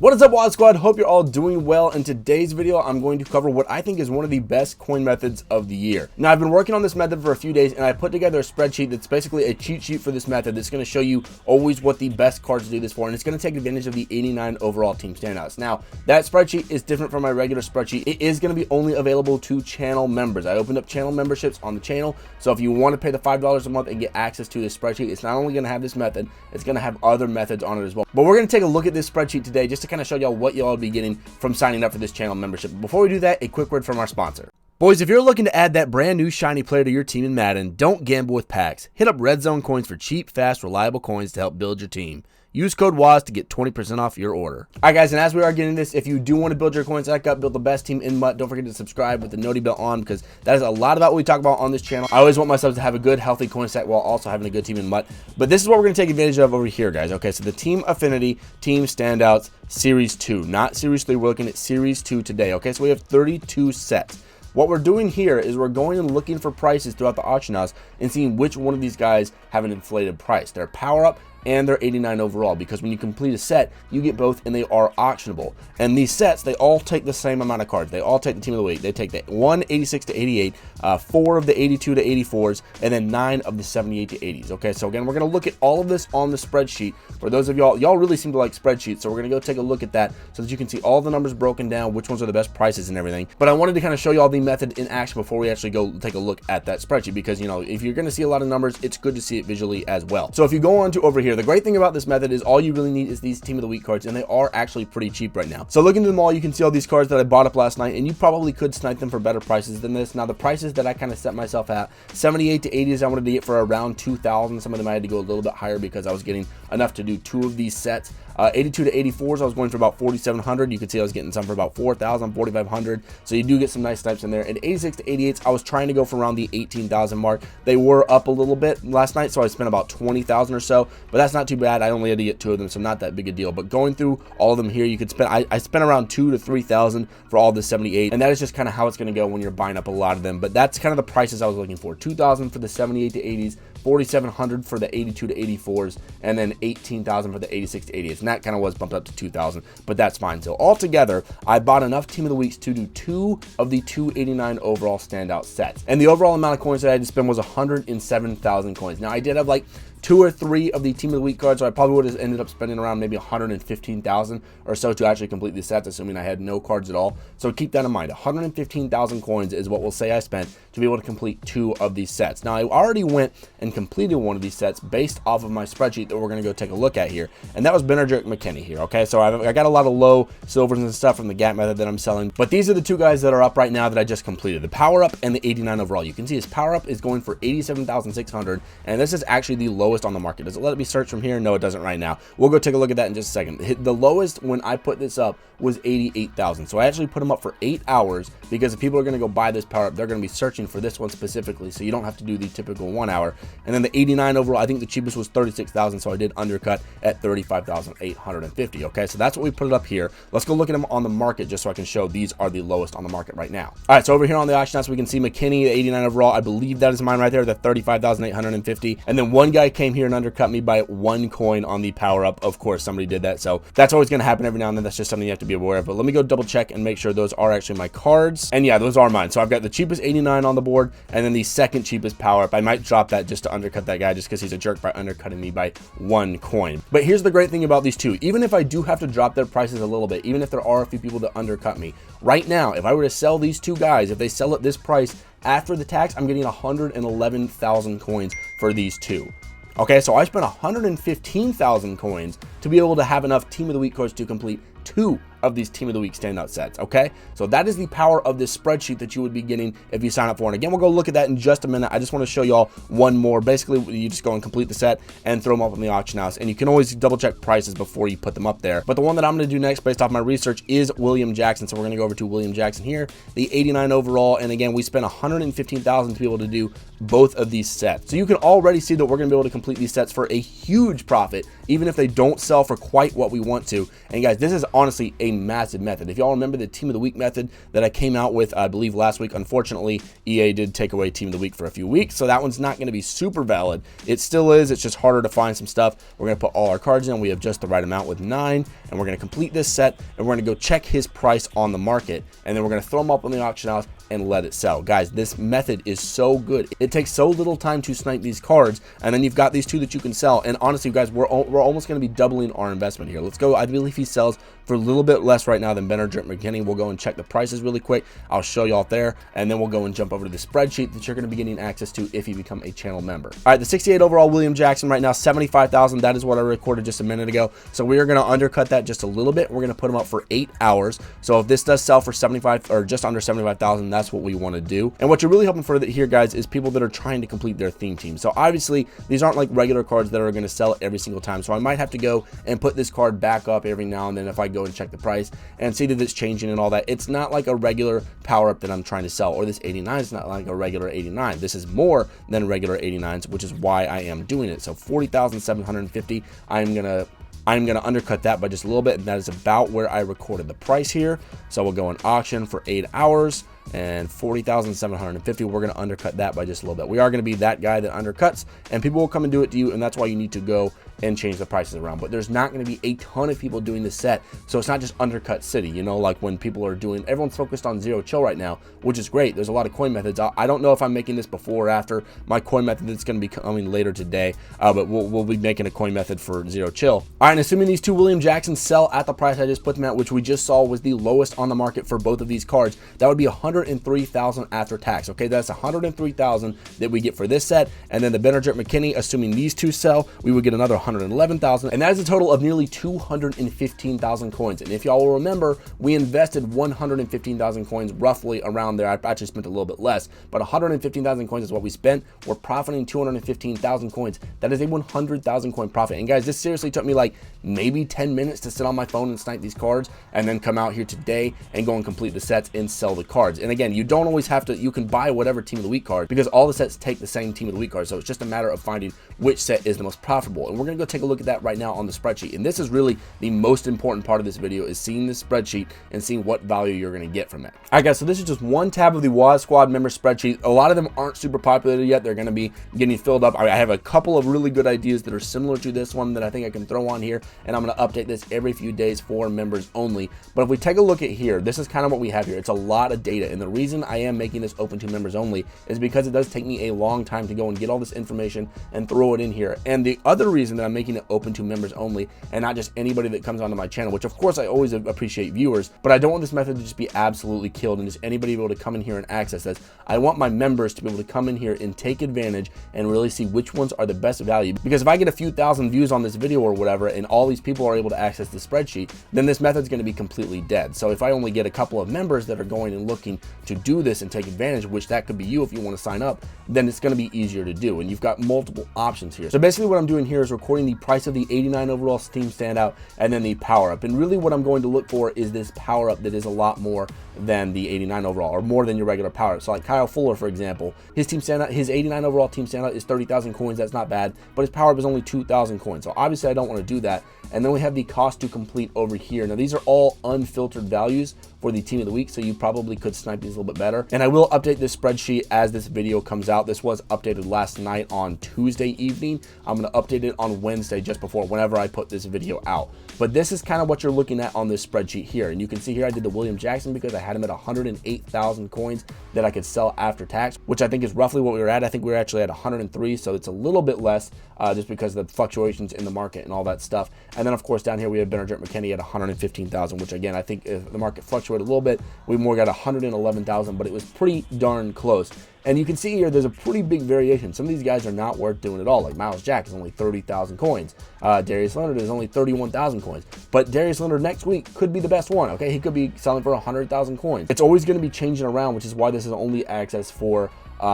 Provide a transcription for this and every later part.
What is up, Wad Squad? Hope you're all doing well. In today's video, I'm going to cover what I think is one of the best coin methods of the year. Now, I've been working on this method for a few days, and I put together a spreadsheet that's basically a cheat sheet for this method that's going to show you always what the best cards to do this for, and it's going to take advantage of the 89 overall team standouts. Now, that spreadsheet is different from my regular spreadsheet. It is going to be only available to channel members. I opened up channel memberships on the channel, so if you want to pay the $5 a month and get access to this spreadsheet, it's not only going to have this method, it's going to have other methods on it as well. But we're going to take a look at this spreadsheet today just to kind of show y'all what y'all be getting from signing up for this channel membership. Before we do that, a quick word from our sponsor. Boys, if you're looking to add that brand new shiny player to your team in Madden, don't gamble with packs. Hit up Red Zone Coins for cheap, fast, reliable coins to help build your team. Use code WAZ to get 20% off your order. Alright guys, and as we are getting this, if you do want to build your coins back up, build the best team in MUT, don't forget to subscribe with the noti bell on, because that is a lot about what we talk about on this channel. I always want myself to have a good, healthy coin set while also having a good team in MUT. But this is what we're going to take advantage of over here, guys. Okay, so the Team Affinity, Team Standouts, Series 2. Not Series 3, we're looking at Series 2 today. Okay, so we have 32 sets. What we're doing here is we're going and looking for prices throughout the auction house and seeing which one of these guys have an inflated price. Their power up and their 89 overall, because when you complete a set, you get both and they are auctionable. And these sets, they all take the same amount of cards. They all take the team of the week. They take the 86 to 88, 4 of the 82 to 84s, and then 9 of the 78 to 80s. Okay, so again, we're going to look at all of this on the spreadsheet. For those of y'all really seem to like spreadsheets, so we're going to go take a look at that so that you can see all the numbers broken down, which ones are the best prices and everything. But I wanted to kind of show you all the method in action before we actually go take a look at that spreadsheet, because, you know, if you're going to see a lot of numbers, it's good to see it visually as well. So if you go on to over here, the great thing about this method is all you really need is these team of the week cards, and they are actually pretty cheap right now. So looking through them all, you can see all these cards that I bought up last night, and you probably could snipe them for better prices than this. Now, the prices that I kind of set myself at, 78 to 80s, I wanted to get for around 2,000. Some of them I had to go a little bit higher because I was getting enough to do 2 of these sets. 82 to 84s, I was going for about 4,700. You can see I was getting some for about 4,000, 4,500. So you do get some nice snipes in there. And 86 to 88s, I was trying to go for around the 18,000 mark. They were up a little bit last night, so I spent about 20,000 or so, but that's not too bad. I only had to get 2 of them, so not that big a deal. But going through all of them here, you could spend, I spent around 2,000 to 3,000 for all the 78, and that is just kind of how it's going to go when you're buying up a lot of them. But that's kind of the prices I was looking for: 2,000 for the 78 to 80s, 4,700 for the 82 to 84s, and then 18,000 for the 86 to 88s. And that kind of was bumped up to 2,000, but that's fine. So altogether, I bought enough team of the weeks to do 2 of the 289 overall standout sets. And the overall amount of coins that I had to spend was 107,000 coins. Now, I did have like 2 or 3 of the team of the week cards, so I probably would have ended up spending around maybe 115,000 or so to actually complete these sets, assuming I had no cards at all. So keep that in mind. 115,000 coins is what we'll say I spent to be able to complete 2 of these sets. Now, I already went and completed one of these sets based off of my spreadsheet that we're going to go take a look at here, and that was Benedict McKinney here. Okay, so I got a lot of low silvers and stuff from the gap method that I'm selling, but these are the 2 guys that are up right now that I just completed: the power up and the 89 overall. You can see his power up is going for 87,600, and this is actually the lowest on the market. Does it let me search from here? No, it doesn't right now. We'll go take a look at that in just a second. The lowest when I put this up was 88,000. So I actually put them up for 8 hours, because if people are going to go buy this power up, they're going to be searching for this one specifically, so you don't have to do the typical 1 hour. And then the 89 overall, I think the cheapest was 36,000, so I did undercut at 35,850. Okay, so that's what we put it up here. Let's go look at them on the market just so I can show these are the lowest on the market right now. All right, so over here on the auction house, we can see McKinney, the 89 overall. I believe that is mine right there, the 35,850. And then one guy came here and undercut me by 1 coin on the power up. Of course, somebody did that, so that's always going to happen every now and then. That's just something you have to be aware of. But let me go double check and make sure those are actually my cards. And yeah, those are mine. So I've got the cheapest 89 on the board, and then the second cheapest power up. I might drop that just to undercut that guy, just because he's a jerk by undercutting me by 1 coin. But here's the great thing about these 2: even if I do have to drop their prices a little bit, even if there are a few people that undercut me right now, if I were to sell these 2 guys, if they sell at this price after the tax, I'm getting 111,000 coins for these 2. Okay, so I spent 115,000 coins to be able to have enough team of the week cards to complete 2 of these team of the week standout sets. Okay, so that is the power of this spreadsheet that you would be getting if you sign up for it. And again, we'll go look at that in just a minute. I just want to show y'all one more. Basically, you just go and complete the set and throw them up in the auction house, and you can always double check prices before you put them up there. But the one that I'm going to do next, based off my research, is William Jackson. So we're going to go over to William Jackson here, the 89 overall, and again, we spent 115,000 to be able to do both of these sets. So you can already see that we're going to be able to complete these sets for a huge profit, even if they don't sell for quite what we want to. And guys, this is honestly a massive method. If y'all remember the Team of the Week method that I came out with, I believe last week, unfortunately, EA did take away Team of the Week for a few weeks, so that one's not going to be super valid. It still is, it's just harder to find some stuff. We're going to put all our cards in. We have just the right amount with 9, and we're going to complete this set, and we're going to go check his price on the market, and then we're going to throw him up on the auction house and let it sell. Guys, this method is so good. It takes so little time to snipe these cards, and then you've got these 2 that you can sell. And honestly, guys, we're almost going to be doubling our investment here. Let's go. I believe he sells for a little bit less right now than Benedict McKinney. We'll go and check the prices really quick. I'll show y'all there, and then we'll go and jump over to the spreadsheet that you're going to be getting access to if you become a channel member. All right, the 68 overall William Jackson right now, 75,000. That is what I recorded just a minute ago. So we are going to undercut that just a little bit. We're going to put him up for 8 hours. So if this does sell for 75 or just under 75,000, that's what we want to do. And what you're really hoping for here, guys, is people that are trying to complete their theme team. So obviously these aren't like regular cards that are going to sell every single time. So I might have to go and put this card back up every now and then if I go and check the price and see that it's changing and all that. It's not like a regular power up that I'm trying to sell, or this 89 is not like a regular 89. This is more than regular 89s, which is why I am doing it. So 40,750. I'm gonna undercut that by just a little bit, and that is about where I recorded the price here. So we'll go in auction for 8 hours and 40,750. We're going to undercut that by just a little bit. We are going to be that guy that undercuts, and people will come and do it to you, and that's why you need to go and change the prices around. But there's not going to be a ton of people doing this set, so it's not just undercut city, you know, like when people are doing, everyone's focused on zero chill right now, which is great. There's a lot of coin methods. I don't know if I'm making this before or after my coin method that's going to be coming later today, but we'll be making a coin method for zero chill. All right, and assuming these 2 William Jacksons sell at the price I just put them at, which we just saw was the lowest on the market for both of these cards, that would be 103,000 after tax. Okay, that's 103,000 that we get for this set, and then the Benedict McKinney, assuming these 2 sell, we would get another 111,000, and that is a total of nearly 215,000 coins. And if y'all will remember, we invested 115,000 coins roughly around there. I actually spent a little bit less, but 115,000 coins is what we spent. We're profiting 215,000 coins. That is a 100,000 coin profit. And guys, this seriously took me like maybe 10 minutes to sit on my phone and snipe these cards, and then come out here today and go and complete the sets and sell the cards. And again, you don't always have to, you can buy whatever Team of the Week card, because all the sets take the same Team of the Week card. So it's just a matter of finding which set is the most profitable. And we're going to go take a look at that right now on the spreadsheet. And this is really the most important part of this video, is seeing this spreadsheet and seeing what value you're going to get from it. All right, guys, so this is just one tab of the WAS Squad member spreadsheet. A lot of them aren't super populated yet. They're going to be getting filled up. I have a couple of really good ideas that are similar to this one that I think I can throw on here, and I'm going to update this every few days for members only. But if we take a look at here, this is kind of what we have here. It's a lot of data, and the reason I am making this open to members only is because it does take me a long time to go and get all this information and throw it in here. And the other reason that I'm making it open to members only and not just anybody that comes onto my channel, which of course I always appreciate viewers, but I don't want this method to just be absolutely killed and just anybody be able to come in here and access this. I want my members to be able to come in here and take advantage and really see which ones are the best value. Because if I get a few thousand views on this video or whatever, and all these people are able to access the spreadsheet, then this method's going to be completely dead. So if I only get a couple of members that are going and looking to do this and take advantage, which that could be you if you want to sign up, then it's going to be easier to do. And you've got multiple options here. So basically what I'm doing here is recording the price of the 89 overall Steam standout and then the power up. And really what I'm going to look for is this power up that is a lot more than the 89 overall, or more than your regular power up. So like Kyle Fuller, for example, his team standout, his 89 overall team standout is 30,000 coins. That's not bad, but his power up is only 2,000 coins. So obviously I don't want to do that. And then we have the cost to complete over here. Now these are all unfiltered values for the Team of the Week, so you probably could snipe these a little bit better. And I will update this spreadsheet as this video comes out. This was updated last night on Tuesday evening. I'm going to update it on Wednesday just before, whenever I put this video out. But this is kind of what you're looking at on this spreadsheet here. And you can see here I did the William Jackson because I had him at 108,000 coins that I could sell after tax, which I think is roughly what we were at. I think we were actually at 103, so it's a little bit less just because of the fluctuations in the market and all that stuff. And then of course down here we have Benedict McKinney at 115,000, which again I think if the market fluctuated a little bit, we more got 111,000, but it was pretty darn close. And you can see here there's a pretty big variation. Some of these guys are not worth doing at all. Like Miles Jack is only 30,000 coins. Darius Leonard is only 31,000 coins. But Darius Leonard next week could be the best one. Okay, he could be selling for 100,000 coins. It's always going to be changing around, which is why this is only access for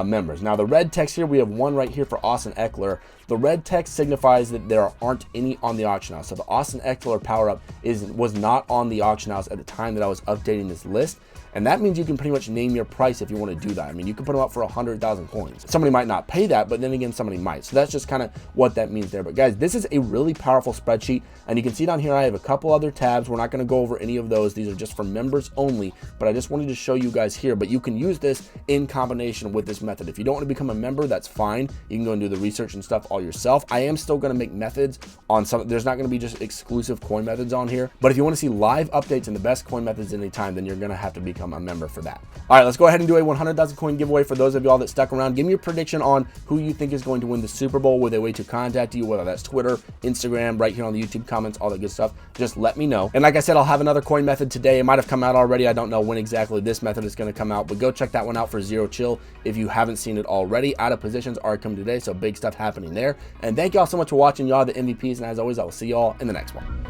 members. Now the red text here, we have one right here for Austin Eckler. The red text signifies that there aren't any on the auction house. So the Austin Eckler power up was not on the auction house at the time that I was updating this list. And that means you can pretty much name your price if you want to do that. I mean, you can put them up for 100,000 coins. Somebody might not pay that, but then again, somebody might. So that's just kind of what that means there. But guys, this is a really powerful spreadsheet, and you can see down here I have a couple other tabs. We're not going to go over any of those. These are just for members only, but I just wanted to show you guys here. But you can use this in combination with this method. If you don't want to become a member, that's fine. You can go and do the research and stuff all yourself. I am still going to make methods on some. There's not going to be just exclusive coin methods on here, but if you want to see live updates and the best coin methods anytime, then you're going to have to become a member for that. All right, let's go ahead and do a 100,000 coin giveaway for those of y'all that stuck around. Give me your prediction on who you think is going to win the Super Bowl with a way to contact you, whether that's Twitter, Instagram, right here on the YouTube comments, all that good stuff. Just let me know. And like I said, I'll have another coin method today. It might have come out already. I don't know when exactly this method is going to come out, but go check that one out for Zero Chill if you haven't seen it already. Out of positions are coming today, so big stuff happening there. And thank y'all so much for watching. Y'all the MVPs, and as always, I will see y'all in the next one.